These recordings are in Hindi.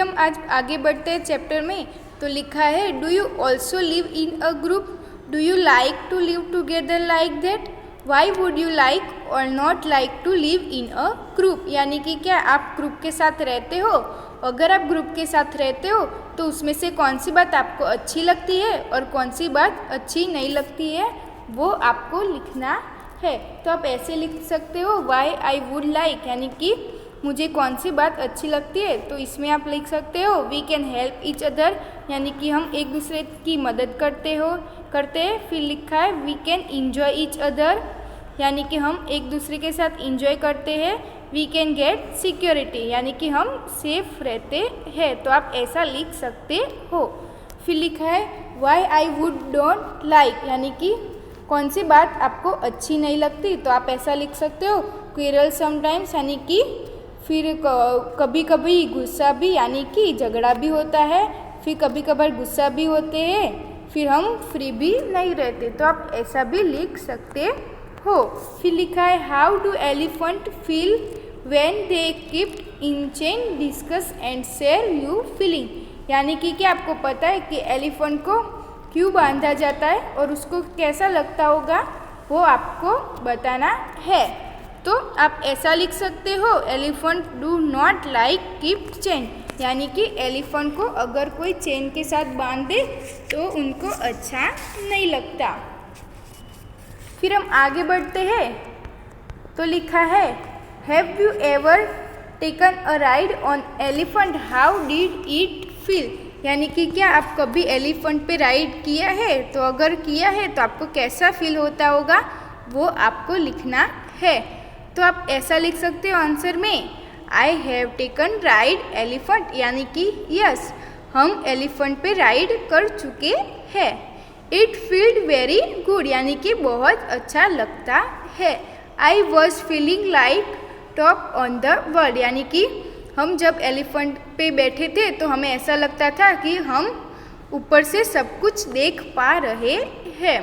हम आज आगे बढ़ते हैं चैप्टर में। तो लिखा है, do you also live in a group? Do you like to live together like that? Why would you like or not like to live in a group? यानी कि क्या आप ग्रुप के साथ रहते हो? अगर आप ग्रुप के साथ रहते हो तो उसमें से कौन सी बात आपको अच्छी लगती है और कौन सी बात अच्छी नहीं लगती है, वो आपको लिखना है। तो आप ऐसे लिख सकते हो, वाई आई वुड लाइक, यानी कि मुझे कौन सी बात अच्छी लगती है। तो इसमें आप लिख सकते हो, we can help each other, यानी कि हम एक दूसरे की मदद करते हैं। फिर लिखा है, we can enjoy each other, यानी कि हम एक दूसरे के साथ इंजॉय करते हैं। वी कैन गेट सिक्योरिटी, यानी कि हम सेफ रहते हैं। तो आप ऐसा लिख सकते हो। फिर लिखा है, why I would don't like, यानी कि कौन सी बात आपको अच्छी नहीं लगती। तो आप ऐसा लिख सकते हो, क्विरल समटाइम्स, यानी कि फिर कभी कभी गुस्सा भी, यानी कि झगड़ा भी होता है। फिर कभी कभार गुस्सा भी होते हैं। फिर हम फ्री भी नहीं रहते। तो आप ऐसा भी लिख सकते हो। फिर लिखा है, how do elephant feel when they kept in chain, discuss and share you feeling, यानी कि क्या आपको पता है कि एलिफेंट को क्यों बांधा जाता है और उसको कैसा लगता होगा, वो आपको बताना है। तो आप ऐसा लिख सकते हो, elephant do not like keep chain, यानी कि एलिफेंट को अगर कोई चेन के साथ बांध दे तो उनको अच्छा नहीं लगता। फिर हम आगे बढ़ते हैं। तो लिखा है, have you ever taken a ride on elephant, how did it feel, यानी कि क्या आप कभी एलिफेंट पे राइड किया है? तो अगर किया है तो आपको कैसा फील होता होगा, वो आपको लिखना है। तो आप ऐसा लिख सकते हो आंसर में, I have taken ride elephant, यानी कि यस, हम एलिफेंट पे राइड कर चुके हैं। इट फील्ड वेरी गुड, यानी कि बहुत अच्छा लगता है। I was feeling like top on the world, यानी कि हम जब एलिफेंट पे बैठे थे तो हमें ऐसा लगता था कि हम ऊपर से सब कुछ देख पा रहे हैं।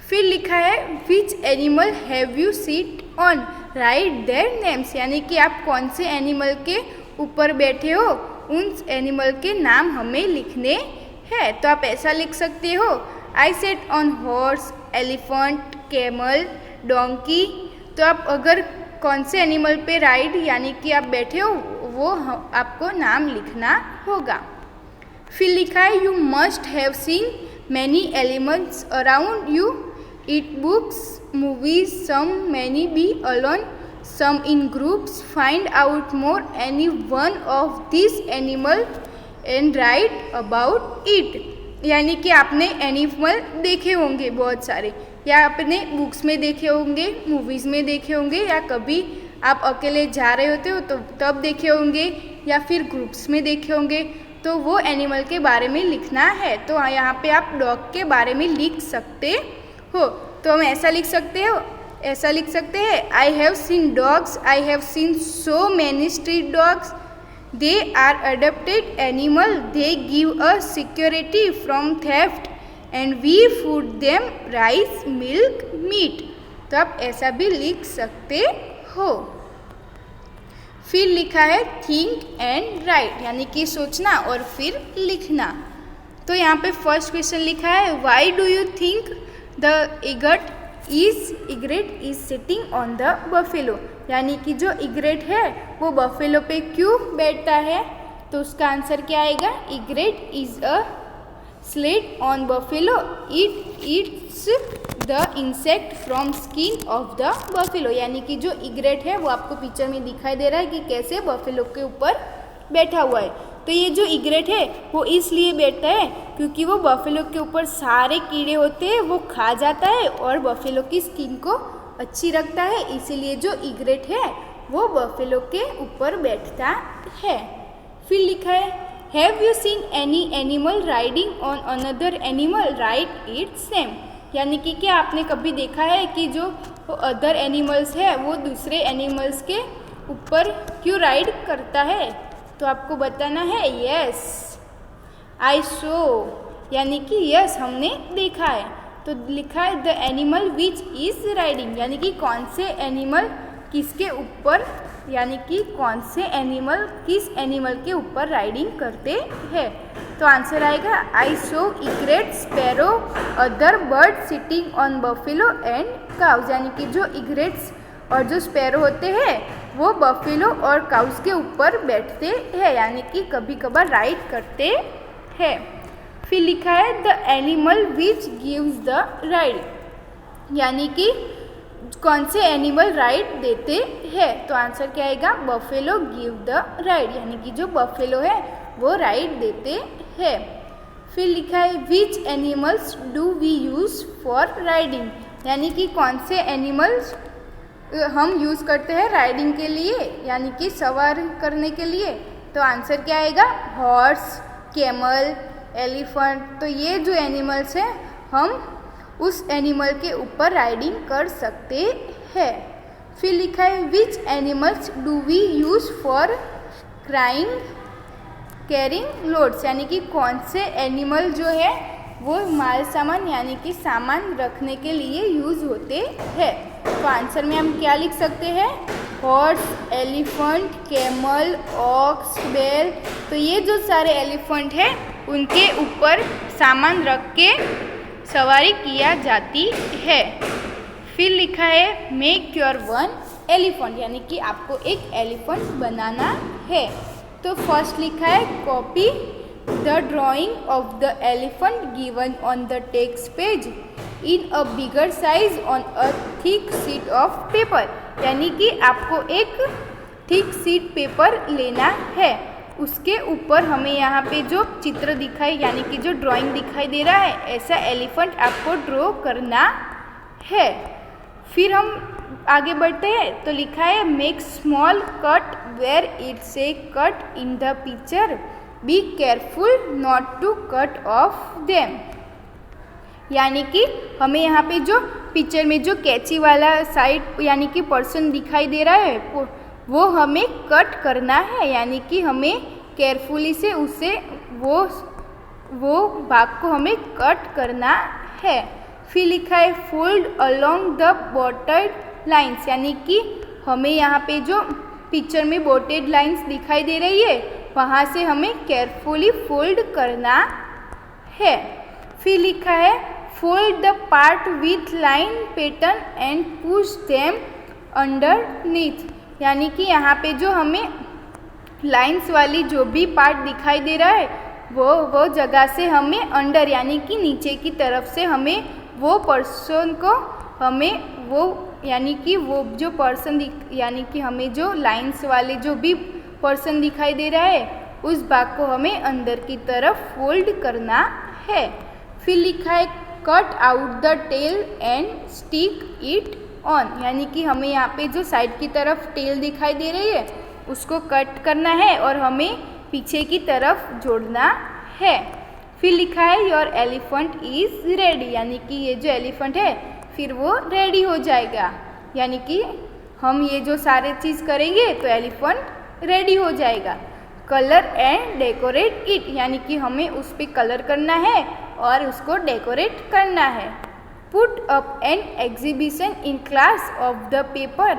फिर लिखा है, which animal have you seat on, right their names, यानी कि आप कौन से एनिमल के ऊपर बैठे हो, उन एनिमल के नाम हमें लिखने हैं। तो आप ऐसा लिख सकते हो, I set on horse, elephant, camel, donkey. तो आप अगर कौन से एनिमल पे राइड यानी कि आप बैठे हो, वो आपको नाम लिखना होगा। फिर लिखा है, you must have seen many elements around you, eat books, movies, some many be alone, some in groups, find out more any one of these animal and write about it, यानी कि आपने एनिमल देखे होंगे बहुत सारे, या आपने बुक्स में देखे होंगे, मूवीज़ में देखे होंगे, या कभी आप अकेले जा रहे होते हो तो तब देखे होंगे, या फिर ग्रुप्स में देखे होंगे। तो वो एनिमल के बारे में लिखना है। तो यहाँ पे आप डॉग के बारे में लिख सकते हो। तो हम ऐसा लिख सकते हैं, I have seen dogs, I have seen so many street dogs, they are adopted animal, they give a security from theft and we food them rice, milk, meat. तो आप ऐसा भी लिख सकते हो। फिर लिखा है, थिंक एंड राइट, यानी कि सोचना और फिर लिखना। तो यहाँ पे फर्स्ट क्वेश्चन लिखा है, why do you think the egret is sitting on the buffalo, यानी कि जो इग्रेट है वो बफेलो पे क्यों बैठता है? तो उसका आंसर क्या आएगा, egret is a slate on buffalo, it eats the insect from skin of the buffalo, यानी कि जो इग्रेट है वो आपको पिक्चर में दिखाई दे रहा है कि कैसे बफेलो के ऊपर बैठा हुआ है। तो ये जो इग्रेट है वो इसलिए बैठता है क्योंकि वो बफेलो के ऊपर सारे कीड़े होते हैं वो खा जाता है और बफेलो की स्किन को अच्छी रखता है, इसीलिए जो इग्रेट है वो बफेलो के ऊपर बैठता है। फिर लिखा है, have you seen any animal riding on another animal, right it same, यानी कि क्या आपने कभी देखा है कि जो अदर एनिमल्स है वो दूसरे एनिमल्स के ऊपर क्यों राइड करता है? तो आपको बताना है, यस आई सो, यानी कि यस हमने देखा है। तो लिखा है, the animal which is riding, यानी कि कौन से एनिमल किसके ऊपर यानी कि कौन से एनिमल किस एनिमल के ऊपर राइडिंग करते हैं। तो आंसर आएगा I saw egret sparrow other bird sitting on buffalo and cows, यानी कि जो इग्रेट्स और जो स्पैरो होते हैं वो बफेलो और काउस के ऊपर बैठते हैं, यानी कि कभी कभार राइड करते हैं। फिर लिखा है the animal which gives the ride, यानी कि कौन से एनिमल राइड देते हैं। तो आंसर क्या आएगा बफेलो गिव द राइड, यानी कि जो बफेलो है वो राइड देते हैं। फिर लिखा है which animals do we use for riding, यानी कि कौन से एनिमल्स हम यूज़ करते हैं राइडिंग के लिए, यानी कि सवार करने के लिए। तो आंसर क्या आएगा हॉर्स, कैमल, एलिफेंट। तो ये जो एनिमल्स हैं हम उस एनिमल के ऊपर राइडिंग कर सकते हैं। फिर लिखा है which animals do we use for carrying loads, यानी कि कौन से एनिमल जो है वो माल सामान यानी कि सामान रखने के लिए यूज़ होते हैं। तो आंसर में हम क्या लिख सकते हैं हॉर्स, एलिफेंट, कैमल, ऑक्स, बैल। तो ये जो सारे एलिफेंट हैं उनके ऊपर सामान रख के सवारी किया जाती है। फिर लिखा है मेक योर वन एलिफेंट, यानी कि आपको एक एलिफेंट बनाना है। तो फर्स्ट लिखा है copy the drying of the elephant given on the text page in a bigger size on a thick sheet of paper, यानी कि आपको एक थिक शीट पेपर लेना है, उसके ऊपर हमें यहाँ पे जो चित्र दिखाई यानी कि जो ड्राइंग दिखाई दे रहा है ऐसा एलिफेंट आपको ड्रॉ करना है। फिर हम आगे बढ़ते हैं। तो लिखा है make small cut where it say cut in the picture, be careful not to cut off them, यानी कि हमें यहाँ पे जो पिक्चर में जो कैंची वाला साइड यानी कि पर्सन दिखाई दे रहा है वो हमें कट करना है, यानी कि हमें केयरफुली से उसे वो भाग को हमें कट करना है। फिर लिखा है फोल्ड अलोंग द बॉटेड लाइंस, यानी कि हमें यहाँ पे जो पिक्चर में बॉटेड लाइंस दिखाई दे रही है वहाँ से हमें केयरफुली फोल्ड करना है। फिर लिखा है fold the part with line pattern and push them underneath, यानी कि यहाँ पे जो हमें लाइंस वाली जो भी पार्ट दिखाई दे रहा है वो जगह से हमें अंडर यानी कि नीचे की तरफ से हमें वो पर्सन को हमें वो यानी कि वो जो पर्सन यानी कि हमें जो लाइंस वाले जो भी पर्सन दिखाई दे रहा है उस भाग को हमें अंदर की तरफ फोल्ड करना है। फिर लिखा है cut out the tail and stick it on, यानी कि हमें यहाँ पे जो साइड की तरफ टेल दिखाई दे रही है उसको कट करना है और हमें पीछे की तरफ जोड़ना है। फिर लिखा है योर एलिफेंट इज़ रेडी, यानी कि ये जो एलिफेंट है फिर वो रेडी हो जाएगा, यानी कि हम ये जो सारे चीज़ करेंगे तो एलिफेंट रेडी हो जाएगा। कलर एंड डेकोरेट इट, यानी कि हमें उस पर कलर करना है और उसको डेकोरेट करना है। Put up an exhibition in class of the paper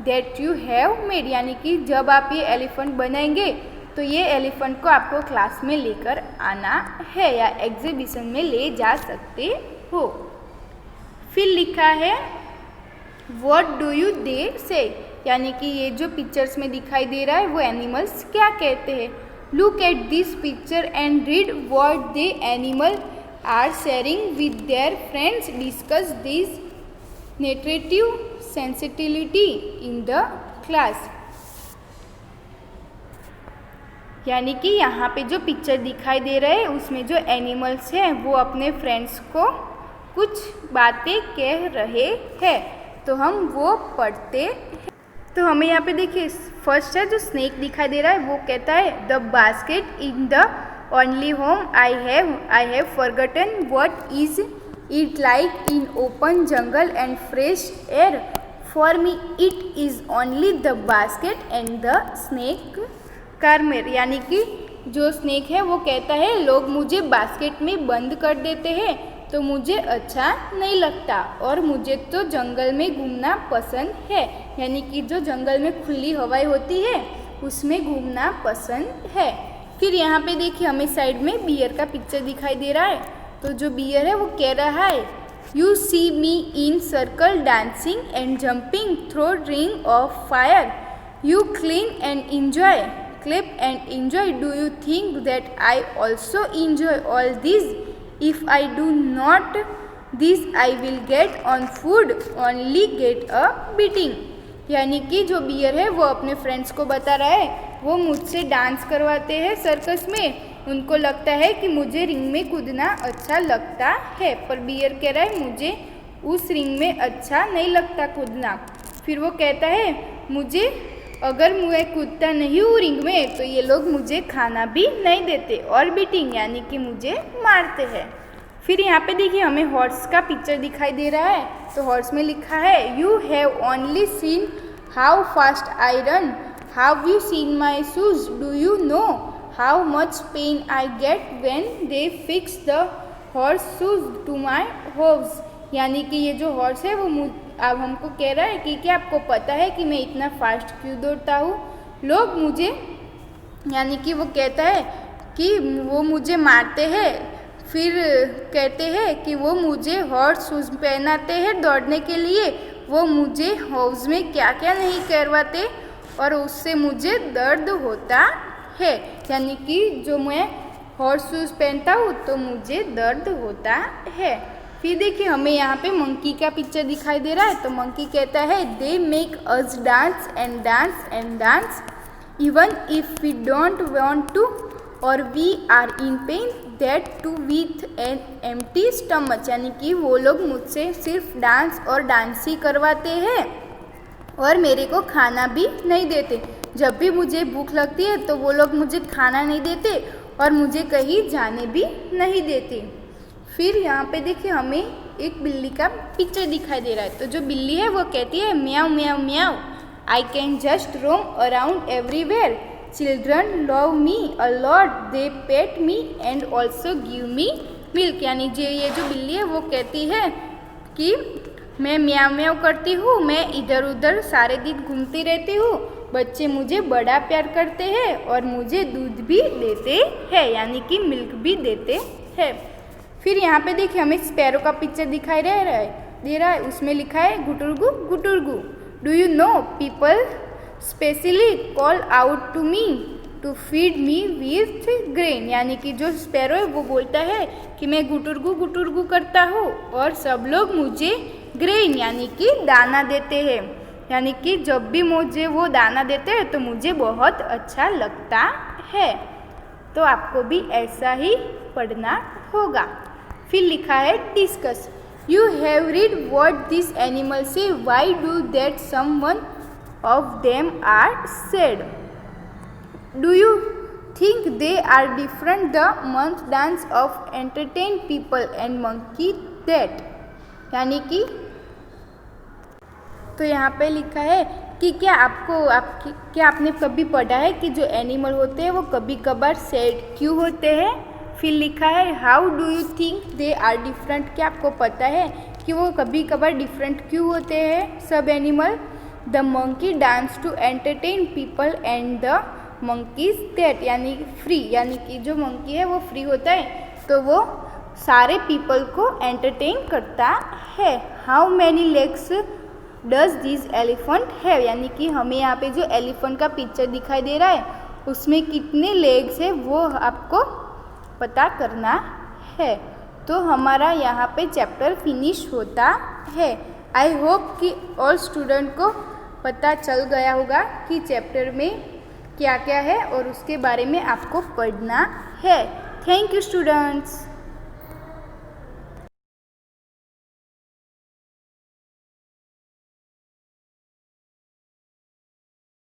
that you have made, यानी कि जब आप ये एलिफेंट बनाएंगे तो ये एलिफेंट को आपको क्लास में लेकर आना है या एग्जीबिशन में ले जा सकते हो। फिर लिखा है व्हाट डू यू दे से, यानी कि ये जो पिक्चर्स में दिखाई दे रहा है वो एनिमल्स क्या कहते हैं। Look at this picture and read what they animal are sharing with their friends, discuss this narrative sensitivity in the class, यानी कि यहाँ पे जो पिक्चर दिखाई दे रहे हैं उसमें जो एनिमल्स हैं वो अपने फ्रेंड्स को कुछ बातें कह रहे हैं, तो हम वो पढ़ते हैं। तो हमें यहाँ पे देखिए फर्स्ट है जो स्नेक दिखाई दे रहा है वो कहता है the basket in the only home I have forgotten what is it like in open jungle and fresh air, for me it is only the basket and the snake charmer, यानी कि जो स्नेक है वो कहता है लोग मुझे बास्केट में बंद कर देते हैं तो मुझे अच्छा नहीं लगता और मुझे तो जंगल में घूमना पसंद है। यानी कि जो जंगल में खुली हवाएं होती है उसमें घूमना पसंद है। फिर यहाँ पे देखिए हमें साइड में बियर का पिक्चर दिखाई दे रहा है। तो जो बियर है वो कह रहा है, you see me in circle dancing and jumping through ring of fire, you clean and enjoy, clap and enjoy, do you think that I also enjoy all this? If I do not this, I will get on food, only get a beating। यानी कि जो बियर है वो अपने फ्रेंड्स को बता रहा है, वो मुझसे डांस करवाते हैं सर्कस में, उनको लगता है कि मुझे रिंग में कूदना अच्छा लगता है, पर बियर कह रहा है मुझे उस रिंग में अच्छा नहीं लगता कूदना। फिर वो कहता है, मुझे अगर मैं कूदता नहीं हूँ रिंग में तो ये लोग मुझे खाना भी नहीं देते, और बीटिंग यानी कि मुझे मारते हैं। फिर यहाँ पे देखिए हमें हॉर्स का पिक्चर दिखाई दे रहा है। तो हॉर्स में लिखा है, you have only seen how fast I run, how you seen my shoes, do you know how much pain I get when they fix the horse shoes to my horse. यानी कि ये जो हॉर्स है वो अब हमको कह रहा है कि क्या आपको पता है कि मैं इतना फास्ट क्यों दौड़ता हूँ? लोग मुझे, यानी कि वो कहता है कि वो मुझे मारते हैं, फिर कहते हैं कि वो मुझे हॉर्स शूज पहनाते हैं दौड़ने के लिए, वो मुझे हाउस में क्या क्या नहीं करवाते और उससे मुझे दर्द होता है। यानी कि जो मैं हॉर्स शूज पहनता हूँ तो मुझे दर्द होता है। फिर देखिए हमें यहाँ पे मंकी का पिक्चर दिखाई दे रहा है। तो मंकी कहता है, they make us dance and dance and dance even if we don't want to or we are in pain, that too with an empty stomach. यानी कि वो लोग मुझसे सिर्फ डांस और डांस ही करवाते हैं और मेरे को खाना भी नहीं देते। जब भी मुझे भूख लगती है तो वो लोग मुझे खाना नहीं देते और मुझे कहीं जाने भी नहीं देते। फिर यहाँ पे देखिए हमें एक बिल्ली का पिक्चर दिखाई दे रहा है। तो जो बिल्ली है वो कहती है, meow meow meow, I can just roam around everywhere, children love me a lot, they pet me and also give me milk. यानी ये जो बिल्ली है वो कहती है कि मैं म्याऊ म्याऊ करती हूँ, मैं इधर उधर सारे दिन घूमती रहती हूँ, बच्चे मुझे बड़ा प्यार करते हैं और मुझे दूध भी देते हैं, यानी कि मिल्क भी देते हैं। फिर यहाँ पे देखिए हमें स्पैरो का पिक्चर दिखाई दे रहा है। उसमें लिखा है, गुटुरगु गुटुरगु, do you know people specially call out to me to feed me with grain. यानी कि जो स्पैरो है वो बोलता है कि मैं गुटुरगु गुटुरगु करता हूँ और सब लोग मुझे ग्रेन यानी कि दाना देते हैं। यानी कि जब भी मुझे वो दाना देते हैं तो मुझे बहुत अच्छा लगता है। तो आपको भी ऐसा ही पढ़ना होगा। फिर लिखा है, discuss, you have read what this animal say, why do that someone of them are sad, do you think they are different, the month dance of entertain people and monkey that. यानी कि तो यहाँ पे लिखा है कि क्या आपने कभी पढ़ा है कि जो एनिमल होते हैं वो कभी कभार सैड क्यों होते हैं। फिर लिखा है, how do you think they are different, क्या आपको पता है कि वो कभी कभार डिफरेंट क्यों होते हैं सब animal. The monkey dance to entertain people and the monkeys that, यानी फ्री, यानी कि जो मंकी है वो फ्री होता है तो वो सारे पीपल को एंटरटेन करता है। How many legs does this elephant have, यानी कि हमें यहाँ पे जो एलिफेंट का पिक्चर दिखाई दे रहा है उसमें कितने लेग्स है वो आपको पता करना है। तो हमारा यहाँ पे चैप्टर फिनिश होता है। आई होप कि ऑल स्टूडेंट को पता चल गया होगा कि चैप्टर में क्या क्या है और उसके बारे में आपको पढ़ना है। Thank you students.